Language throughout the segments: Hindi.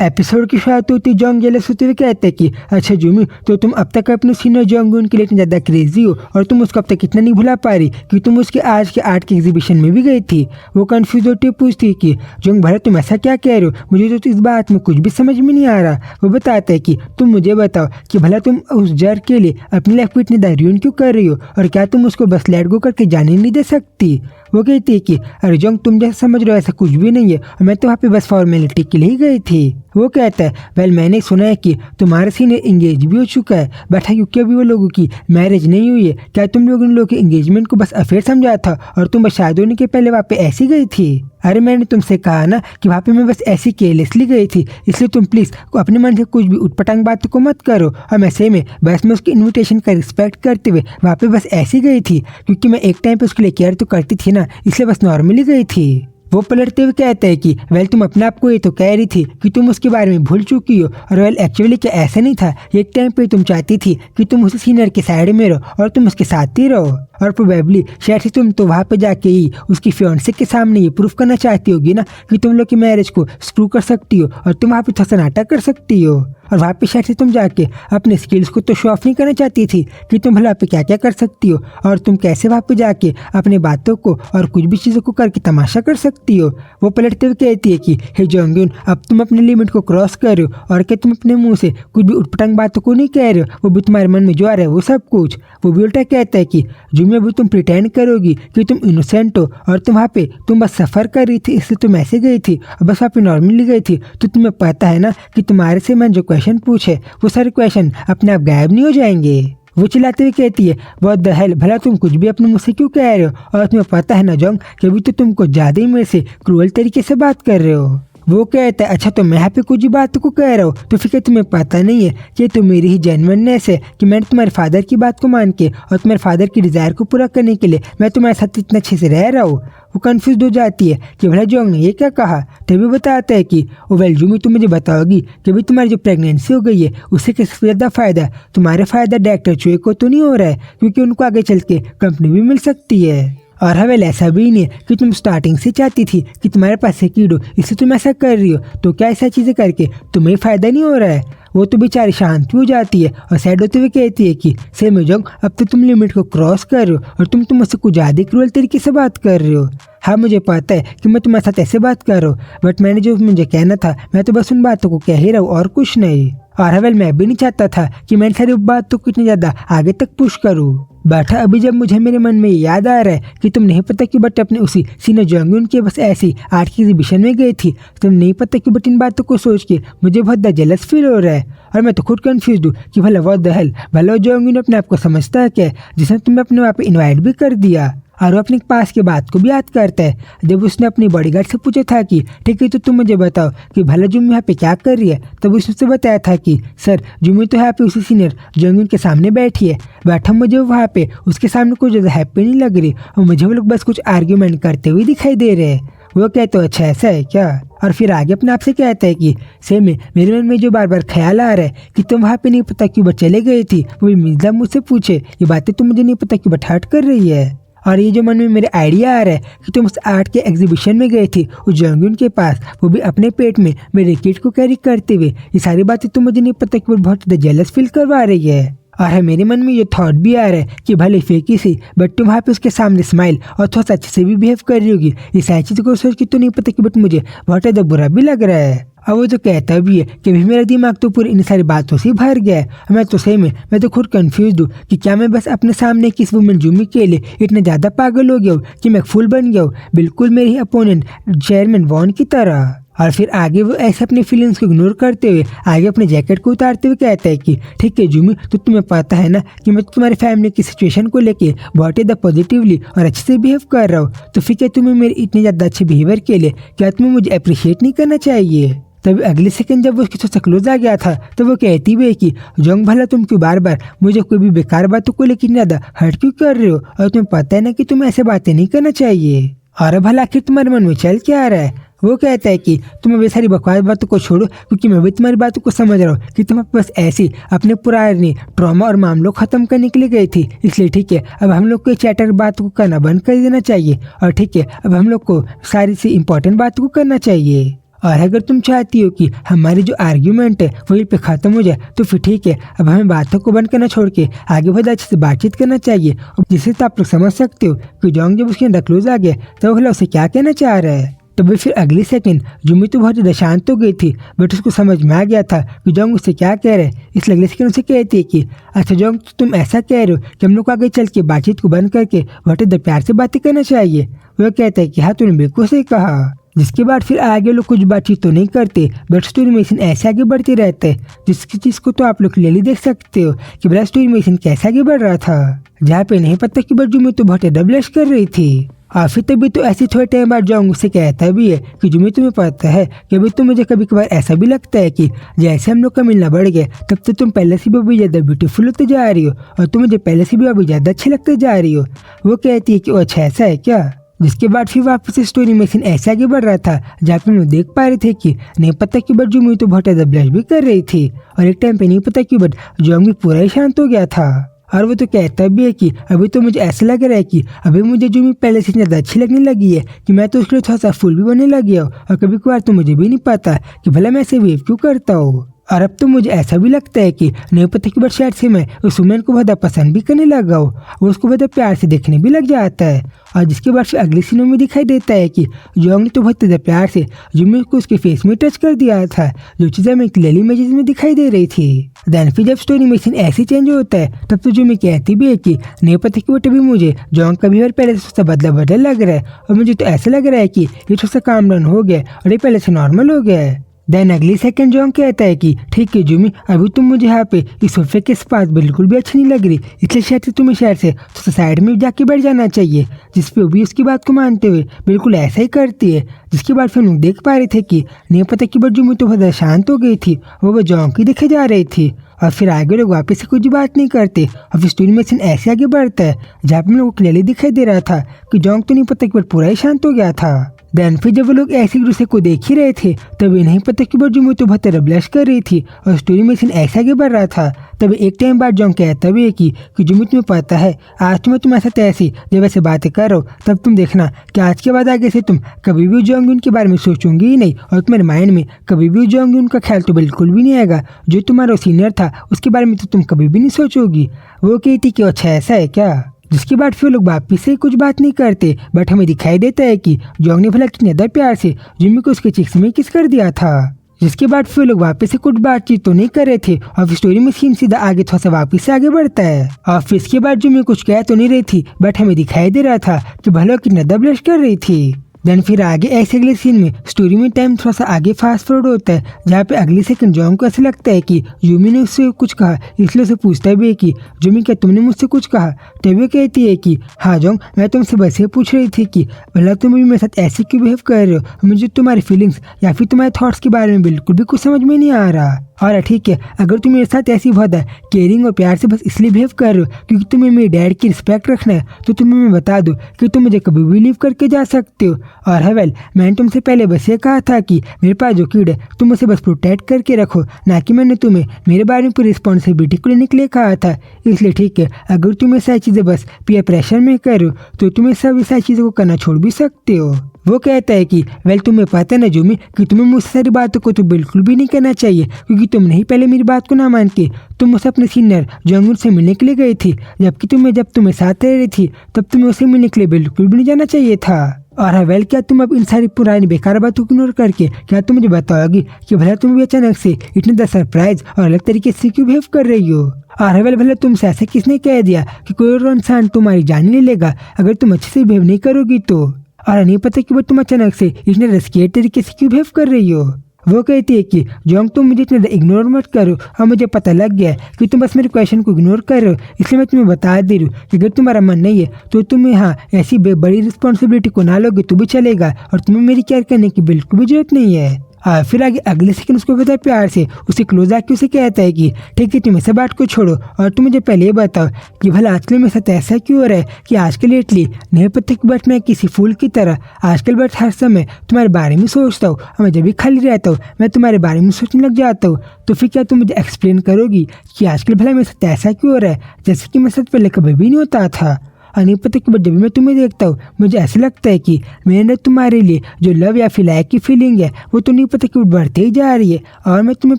एपिसोड की शुरुआत होती जॉन्ग जेलस होते हुए कहते हैं कि अच्छा जूमी, तो तुम अब तक अपने सीनियर जॉन्ग के लिए इतनी ज़्यादा क्रेजी हो और तुम उसको अब तक इतना नहीं भुला पा रही कि तुम उसके आज के आर्ट के एग्जीबिशन में भी गई थी। वो कंफ्यूज होती हुई पूछती है कि जॉन्ग भैया तुम ऐसा क्या कह रहे हो, मुझे तो इस बात में कुछ भी समझ में नहीं आ रहा। वो बताता है कि तुम मुझे बताओ कि भला तुम उस जर के लिए अपनी लाइफ को इतनी दारुन क्यों कर रही हो और क्या तुम उसको बस लेट गो करके जाने नहीं दे सकती। वो कहती है कि अरे जॉन्ग तुम जैसा समझ रहे हो ऐसा कुछ भी नहीं है और मैं तो वहाँ पे बस फॉर्मेलिटी के लिए ही गई थी। वो कहता है वेल मैंने सुना है कि तुम्हारे सीनियर एंगेज भी हो चुका है, बट क्योंकि अभी वो लोगों की मैरिज नहीं हुई है, क्या तुम लोग उन लोगों के एंगेजमेंट को बस अफेयर समझा था और तुम बस शादी होने के पहले वहाँ पे ऐसी गई थी। अरे मैंने तुमसे कहा ना कि वहाँ पे मैं बस ऐसी केयरलेसली गई थी, इसलिए तुम प्लीज़ अपने मन से कुछ भी उटपटांग बात को मत करो। और मैं सही में बस मैं उसकी इन्विटेशन का रिस्पेक्ट करते हुए वहाँ पे बस ऐसी गई थी क्योंकि मैं एक टाइम पे उसके लिए केयर तो करती थी ना, इसलिए बस नॉर्मली गई थी। वो पलटते हुए कहते हैं कि वेल तुम अपने आप को ये तो कह रही थी कि तुम उसके बारे में भूल चुकी हो और वेल एक्चुअली क्या ऐसा नहीं था, एक टाइम पे तुम चाहती थी कि तुम उस सीनियर के साइड में रहो और तुम उसके साथ ही रहो और प्रोबेबली शायद से तुम तो वहाँ पे जाके ही उसकी फियांसे के सामने ये प्रूफ करना चाहती होगी ना कि तुम लोग की मैरिज को स्क्रू कर सकती हो और तुम वहाँ पे थोड़ा सा नाटक कर सकती हो। और वहाँ पे शायद से तुम जाके अपने स्किल्स को तो शो ऑफ नहीं करना चाहती थी कि तुम भला पे क्या क्या कर सकती हो और तुम कैसे वहाँ पे जाके अपने बातों को और कुछ भी चीज़ों को करके तमाशा कर सकती हो। वो पलटते हुए कहती है कि हे जोंगयुन, अब तुम अपने लिमिट को क्रॉस कर रहे हो और क्या तुम अपने मुंह से कुछ भी उटपटांग बातों को नहीं कह रहे हो, वो भी तुम्हारे मन में जो आ रहा है वो सब कुछ। वो भी उल्टा कहता है कि जुम्मे अभी तुम प्रिटेंड करोगी कि तुम इनोसेंट हो और तुम वहाँ पे तुम बस सफ़र कर रही थी इसलिए तुम ऐसे गई थी और बस वहाँ पे नॉर्मली गई थी, तो तुम्हें पता है ना कि तुम्हारे से मैंने जो क्वेश्चन पूछे वो सारे क्वेश्चन अपने आप गायब नहीं हो जाएंगे। वो चिल्लाते हुए कहती है व्हाट द हेल, भला तुम कुछ भी अपने मुँह से क्यों कह रहे हो और तुम्हें पता है ना जोंग कि अभी तो तुमको ज़्यादा ही मेरे से क्रूअल तरीके से बात कर रहे हो। वो कहता है अच्छा तो मैं यहाँ पे कुछ बात को कह रहा हूँ तो फिर क्या तुम्हें पता नहीं है कि तो मेरी ही जेन्युइननेस है कि मैंने तुम्हारे फादर की बात को मान के और तुम्हारे फादर की डिज़ायर को पूरा करने के लिए मैं तुम्हारे साथ इतना अच्छे से रह रहा हूँ। वो कंफ्यूज हो जाती है कि भला जोंग ने ये क्या कहा, तभी बताता है कि ओ वेल जूमी तुम मुझे बताओगी कि भाई तुम्हारी जो प्रेगनेंसी हो गई है उससे किससे ज़्यादा फ़ायदा तुम्हारे फादर डायरेक्टर चुए को तो नहीं हो रहा है क्योंकि उनको आगे चल के कंपनी भी मिल सकती है। और हवेल ऐसा भी नहीं है कि तुम स्टार्टिंग से चाहती थी कि तुम्हारे पास एक कीड हो इसलिए तुम ऐसा कर रही हो, तो क्या ऐसा चीज़ें करके तुम्हें फ़ायदा नहीं हो रहा है। वो तो बेचारी शांत हो जाती है और सैड होते हुए कहती है कि सेम जोंग अब तो तुम लिमिट को क्रॉस कर रहे हो और तुम मुझसे कुछ ज़्यादा क्रूअल तरीके से बात कर रहे हो। हाँ मुझे पता है कि मैं तुम्हारे साथ ऐसे बात कर रहा हूँ, बट मैंने जो मुझे कहना था मैं तो बस उन बातों को कह ही रहा हूँ और कुछ नहीं। और हवेल मैं भी नहीं चाहता था कि मैं सारी बातों को इतनी ज़्यादा आगे तक पुश करूँ। बैठा अभी जब मुझे मेरे मन में याद आ रहा है कि तुम नहीं पता क्यों बट अपने उसी सीनियर जोंगयुन के बस ऐसी आर्ट की एग्जीबिशन में गई थी, तुम नहीं पता क्यों बट इन बातों को सोच के मुझे बहुत जेलस फील हो रहा है और मैं तो खुद कंफ्यूज हूँ कि भला व्हाट द हेल, भला जोंगयुन अपने आप को समझता है क्या जिसने तुम्हें अपने वहाँ पे इन्वाइट भी कर दिया। और वो अपने पास के बात को भी याद करता है जब उसने अपनी बॉडीगार्ड से पूछा था कि ठीक है तो तुम मुझे बताओ कि भला जुम्मी यहाँ पे क्या कर रही है, तब उसने बताया था कि सर जुम्मी तो यहाँ पे उसी सीनियर जोंगयुन के सामने बैठी है, बैठा मुझे वहाँ पे उसके सामने कुछ ज़्यादा हैप्पी नहीं लग रही और मुझे वो लोग बस कुछ आर्ग्यूमेंट करते हुए दिखाई दे रहे हैं। वो कहते हो अच्छा ऐसा है क्या, और फिर आगे अपने आप से कहता है कि सेम में मेरे मन में जो बार बार ख्याल आ रहा है कि तुम वहाँ पे नहीं पता क्यों बट चले गए थी, वो भी मिर्जा मुझसे पूछे ये बातें तुम मुझे नहीं पता क्यों बट हर्ट कर रही है। और ये जो मन में मेरे आइडिया आ रहा है कि तुम उस आर्ट के एग्जीबिशन में गए थे उस जोंगयुन के पास, वो भी अपने पेट में मेरे किट को कैरी करते हुए, ये सारी बातें तुम मुझे नहीं पता कि बहुत ज़्यादा जेलस फील करवा रही है। और मेरे मन में ये थॉट भी आ रहा है कि भले फेंकी सी बट तुम वहाँ पे उसके सामने स्माइल और थोड़ा सा अच्छे से भी बिहेव कर रही होगी, ये सारी चीज़ों को सोच के तो नहीं पता कि बट मुझे बहुत ज़्यादा बुरा भी लग रहा है। और वो जो कहता भी है कि भी मेरा दिमाग तो पूरी इन सारी बातों से भर गया है, मैं तो सही में मैं तो खुद कंफ्यूज हूँ कि क्या मैं बस अपने सामने किस वुमेन जुम्मी के लिए इतना ज़्यादा पागल हो गया हूँ कि मैं फुल बन गया हूँ, बिल्कुल मेरी अपोनेंट चेयरमैन वॉन की तरह। और फिर आगे वो ऐसे अपनी फीलिंग्स को इग्नोर करते हुए आगे अपने जैकेट को उतारते हुए कहता है कि ठीक है जुम्मी, तो तुम्हें पता है ना कि मैं तुम्हारी फैमिली की सिचुएशन को लेके बहुत ज़्यादा पॉजिटिवली और अच्छे से बिहेव कर रहा हूँ, तो फिर क्या तुम्हें मेरे इतने ज़्यादा अच्छे बिहेवियर के लिए क्या तुम्हें मुझे अप्रिशिएट नहीं करना चाहिए। तभी अगले सेकंड जब वो उसके थोड़ा क्लोज आ गया था तो वो कहती भी है कि जोंग भला तुम क्यों बार बार मुझे कोई भी बेकार बातों को लेकर ज़्यादा हर्ट क्यों कर रहे हो और तुम्हें पता है ना कि तुम्हें ऐसे बातें नहीं करना चाहिए। और भला आखिर तुम्हारे मन में चल क्या आ रहा है। वो कहता है कि तुम वे सारी बकवास बातों को छोड़ो क्योंकि मैं भी तुम्हारी बातों को समझ रहा हूँ कि तुम बस ऐसी अपने पुराने ट्रॉमा और मामलों खत्म करने के लिए गई थी, इसलिए ठीक है अब हम लोग को चैटर बात को करना बंद कर देना चाहिए और ठीक है अब हम लोग को सारी सी इम्पोर्टेंट बात को करना चाहिए। और अगर तुम चाहती हो कि हमारी जो आर्ग्यूमेंट है वहीं पे खत्म हो जाए तो फिर ठीक है, अब हमें बातों को बंद करना छोड़ के आगे बहुत अच्छे से बातचीत करना चाहिए। जिससे तो आप लोग समझ सकते हो कि जोंग जब उसके अंदर क्लोज आ गया तो भला उसे क्या कहना चाह रहा है। तभी फिर अगली सेकंड जुमी तो बहुत ज़्यादा शांत हो गई थी, बट उसको समझ में आ गया था कि जोंग उससे क्या कह रहे हैं। इसलिए अगले सेकंड उसे कहती है कि अच्छा जोंग, तो तुम ऐसा कह रहे हो कि हम लोग को आगे चल के बातचीत को बंद करके बहुत ज़्यादा प्यार से बातें करना चाहिए। वह कहता है कि हाँ, तूने बिल्कुल सही कहा। जिसके बाद फिर आगे लोग कुछ बातचीत तो नहीं करते, बट स्टोरी में ऐसे आगे बढ़ते रहते हैं जिसकी चीज को तो आप लोग क्लियरली देख सकते हो कि बड़ा स्टोरी में कैसे आगे बढ़ रहा था, जहाँ पे नहीं पता कि बट जुमी तो बहुत ज़्यादा ब्लश कर रही थी। और फिर तभी तो ऐसे थोड़े टाइम बाद जोंग उससे कहता भी है कि जुमी, तुम्हें पता है कि अभी तो मुझे कभी कभार ऐसा भी लगता है कि जैसे हम लोग का मिलना बढ़ गया तब तो तुम पहले से भी अभी ज़्यादा ब्यूटीफुल होते जा रही हो और तुम मुझे पहले से भी अभी ज़्यादा अच्छी लगते जा रही हो। वो कहती है कि अच्छा ऐसा है क्या। जिसके बाद फिर वापस स्टोरी में ऐसे आगे बढ़ रहा था जहाँ पे हम लोग देख पा रहे थे कि नहीं पता कि बट जुमी तो बहुत ज़्यादा ब्लश भी कर रही थी और एक टाइम पे नहीं पता कि बट जोंग भी पूरा ही शांत हो गया था। और वो तो कहता भी है कि अभी तो मुझे ऐसा लग रहा है कि अभी मुझे जुमी पहले से ज़्यादा अच्छी लगने लगी है कि मैं तो उसके लिए थोड़ा सा फुल भी बनने लग गया हूँ और कभी कभार तो मुझे भी नहीं पता कि भला मैं ऐसे वेव क्यों करता हूँ। और अब तो मुझे ऐसा भी लगता है कि नहीं पता कि बट शायद से मैं उस वुमेन को बहुत पसंद भी करने लगा हूँ, वो उसको बहुत प्यार से देखने भी लग जाता है। और जिसके बाद फिर अगले सीनों में दिखाई देता है कि जोंग ने तो बहुत ज़्यादा प्यार से जुमी को उसके फेस में टच कर दिया था, जो चीज़ें हमें क्लियरली इमेजेस में दिखाई दे रही थी। देन फिर जब स्टोरी में ऐसे चेंज होता है तब तो जुमी कहती भी है कि नहीं पता कि वो तभी मुझे जोंग का भी पहले से बदला बदल लग रहा है और मुझे तो ऐसा लग रहा है कि ये थोड़ा सा काम डाउन हो गया और ये पहले से नॉर्मल हो गया है। देन अगली सेकंड जोंग कहता है कि ठीक है जुमी, अभी तुम मुझे यहाँ पे इस सोफे के पास बिल्कुल भी अच्छी नहीं लग रही, इसलिए शायद से तुम्हें शायद से तो साइड में जाके बैठ जाना चाहिए। जिसपे वो भी उसकी बात को मानते हुए बिल्कुल ऐसा ही करती है। जिसके बाद फिर लोग देख पा रहे थे कि नहीं पता कि बट जुमी तो बहुत शांत हो गई थी, वो जोंग की देखे जा रही थी। और फिर आगे लोग वापस से कुछ बात नहीं करते और फिर स्टोरी में ऐसे आगे बढ़ता है जहाँ पे लोग क्लियरली दिखाई दे रहा था कि जोंग तो नहीं पता कि बट पूरा ही शांत हो गया था। देन फिर जब वो लोग ऐसे एक दूसरे को देख ही रहे थे तभी नहीं पता कि बट जुमी तो बहुत ब्लश कर रही थी और स्टोरी में ऐसे आगे बढ़ रहा था। तभी एक टाइम बाद जोंग कहता भी है कि जुमी, तुम्हें पता है आज तुम्हारे साथ ऐसी जब ऐसे बातें करो तब तुम देखना कि आज के बाद आगे से तुम कभी भी जोंग के बारे में सोचूंगी ही नहीं और तुम्हारे माइंड में कभी भी जोंग का ख्याल तो बिल्कुल भी नहीं आएगा। जो तुम्हारा सीनियर था उसके बारे में तो तुम कभी भी नहीं सोचोगी। वो कहती कि अच्छा ऐसा है क्या। जिसके बाद फिर लोग वापिस से कुछ बात नहीं करते, बट हमें दिखाई देता है कि जोंग ने भला कितने ज़्यादा प्यार से जुमी को उसके चिक्स में किस कर दिया था। जिसके बाद फिर लोग वापस से कुछ बातचीत तो नहीं कर रहे थे और फिर स्टोरी में सीन सीधा आगे थोड़ा सा वापस से आगे बढ़ता है। और फिर इसके बाद जुमी कुछ कह तो नहीं रही थी, बट हमें दिखाई दे रहा था कि भला कितना ज़्यादा ब्लश कर रही थी। देन फिर आगे ऐसे अगले सीन में स्टोरी में टाइम थोड़ा सा आगे फास्ट फॉरवर्ड होता है जहाँ पे अगले सेकंड जोंग को ऐसा लगता है कि जुमी ने उससे कुछ कहा, इसलिए उसे पूछता भी है कि जुमी, क्या तुमने मुझसे कुछ कहा। तभी कहती है कि हाँ जोंग, मैं तुमसे बस ये पूछ रही थी कि भला तुम अभी मेरे साथ ऐसे क्यों बिहेव कर रहे हो। मुझे तुम्हारी फीलिंग्स या फिर तुम्हारे थॉट्स के बारे में बिल्कुल भी कुछ समझ में नहीं आ रहा। और ठीक है, अगर तुम मेरे साथ ऐसी बहुत केयरिंग और प्यार से बस इसलिए बिहेव कर रहे हो क्योंकि तुम्हें मेरे डैड की रिस्पेक्ट रखना है, तो तुम्हें मैं बता दूं कि तुम मुझे कभी भी लीव करके जा सकते हो। और वेल, मैंने तुमसे पहले बस ये कहा था कि मेरे पास जो किड है तुम उसे बस प्रोटेक्ट करके रखो, ना कि मैंने तुम्हें मेरे बारे में पूरी रिस्पॉन्सिबिलिटी को लेने के लिए कहा था। इसलिए ठीक है, अगर तुम ये सारी चीज़ें बस पीयर प्रेशर में कर रहे हो तो तुम्हें सब सारी चीज़ों को करना छोड़ भी सकते हो। वो कहता है कि वेल, तुम्हें पता है ना जुमी कि तुम्हें मुझसे सारी बातों को तो बिल्कुल भी नहीं करना चाहिए क्योंकि तुमने ही पहले मेरी बात को ना मान के तुम उसे अपने सीनियर जोंग से मिलने के लिए गई थी, जबकि जब तुम्हें साथ रह रही थी तब तुम्हें उसे मिलने के लिए बिल्कुल भी नहीं जाना चाहिए था। और वेल, क्या तुम अब इन सारी पुरानी बेकार बातों को इग्नोर करके क्या तुम मुझे बताओगी कि भला तुम भी अचानक से इतने ज़्यादा सरप्राइज और अलग तरीके से क्यों बिहेव कर रही हो। और वेल, भला तुमसे ऐसा किसने कह दिया कि कोई और इंसान तुम्हारी जान नहीं लेगा अगर तुम अच्छे से बिहेव नहीं करोगी तो। और नहीं पता कि वो तुम अचानक से इतने रिस्केट तरीके से क्यों बिहेव कर रही हो। वो कहती है कि जोंग, तुम मुझे इतना इग्नोर मत करो और मुझे पता लग गया कि तुम बस मेरे क्वेश्चन को इग्नोर कर रहे हो, इसलिए मैं तुम्हें बता दे रही हूँ कि अगर तुम्हारा मन नहीं है तो तुम यहाँ ऐसी बड़ी रिस्पॉन्सिबिलिटी को ना लोगे तो भी चलेगा और तुम्हें मेरी केयर करने की बिल्कुल भी जरूरत नहीं है। फिर आगे अगले सेकंड उसको कहता है प्यार से उसे क्लोज आके उसे कहता है कि ठीक है, तुम इस बात को छोड़ो और तुम मुझे पहले ये बताओ कि भला आजकल मेरे साथ ऐसा क्यों हो रहा है कि आजकल लेटली नहीं पता कि बट मैं किसी फूल की तरह आजकल बट हर समय तुम्हारे बारे में सोचता हूँ और मैं जब भी खाली रहता हूँ मैं तुम्हारे बारे में सोचने लग जाता हूँ। तो फिर क्या तुम मुझे एक्सप्लेन करोगी कि आजकल भला मेरे साथ ऐसा क्यों हो रहा है जैसे कि मेरे साथ पहले कभी भी नहीं होता था। और नहीं पता कि जब भी मैं तुम्हें देखता हूँ मुझे ऐसा लगता है कि मेरे अंदर तुम्हारे लिए जो लव या फिर लाइक की फीलिंग है वो तो नहीं पता कि बढ़ते ही जा रही है और मैं तुम्हें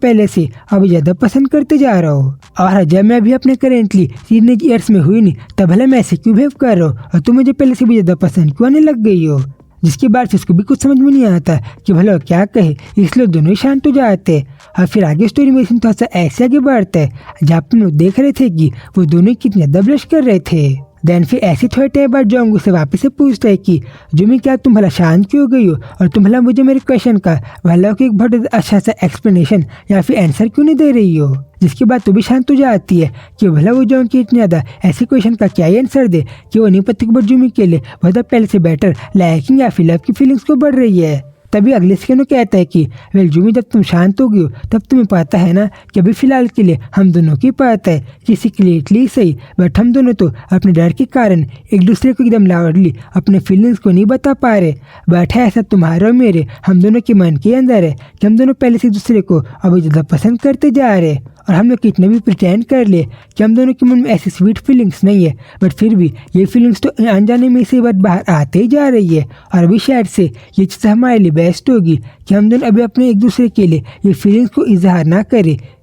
पहले से अब ज़्यादा पसंद करते जा रहा हूँ। और जब मैं अभी अपने करेंटली टीनेज ईयर्स में हुई नहीं तब भला मैं ऐसे क्यों बिहेव कर रहा हूँ और तुम मुझे पहले से भी ज़्यादा पसंद क्यों आने लग गई हो। जिसके बाद से उसको भी कुछ समझ में नहीं आता कि भला वो क्या कहे, इसलिए दोनों ही शांत हो जाते हैं। और फिर आगे स्टोरी में थोड़ा सा ऐसे आगे बढ़ता है जहाँ पर हम लोग देख रहे थे कि वो दोनों कितने ज़्यादा ब्लश कर रहे थे। देन फिर ऐसे थोड़े टाइम बाद जोंग उसे वापस से पूछता है कि जुमी क्या तुम भला शांत क्यों हो गई हो और तुम भला मुझे मेरे क्वेश्चन का भला एक बहुत अच्छा सा एक्सप्लेनेशन या फिर आंसर क्यों नहीं दे रही हो। जिसके बाद तो भी शांत हो जाती है कि भला वो जोंग की इतनी ज़्यादा ऐसे क्वेश्चन का क्या ही आंसर दे कि वो नहीं पता कि जुमी के लिए बहुत पहले से बेटर लाइकिंग या फिर लव की फीलिंग्स को बढ़ रही है। तभी अगले सेकंड कहता है कि वेल जुमी जब तुम शांत हो गई हो तब तुम्हें पता है ना कि अभी फिलहाल के लिए हम दोनों की पता है किसी के लिए इतनी सही बट हम दोनों तो अपने डर के कारण एक दूसरे को एकदम लाउडली अपने फीलिंग्स को नहीं बता पा रहे। बट है ऐसा तुम्हारे और मेरे हम दोनों के मन के अंदर है कि हम दोनों पहले से एक दूसरे को अभी ज़्यादा पसंद करते जा रहे हैं और हम लोग कितने भी प्रिटेंड कर ले कि हम दोनों के मन में ऐसी स्वीट फीलिंग्स नहीं है बट फिर भी ये फीलिंग्स तो अनजाने में से बाहर आते ही जा रही है। और अभी शायद से ये चीज़ हमारे लिए बेस्ट होगी कि हम दोनों अभी अपने एक दूसरे के लिए ये फीलिंग्स को इजहार ना करें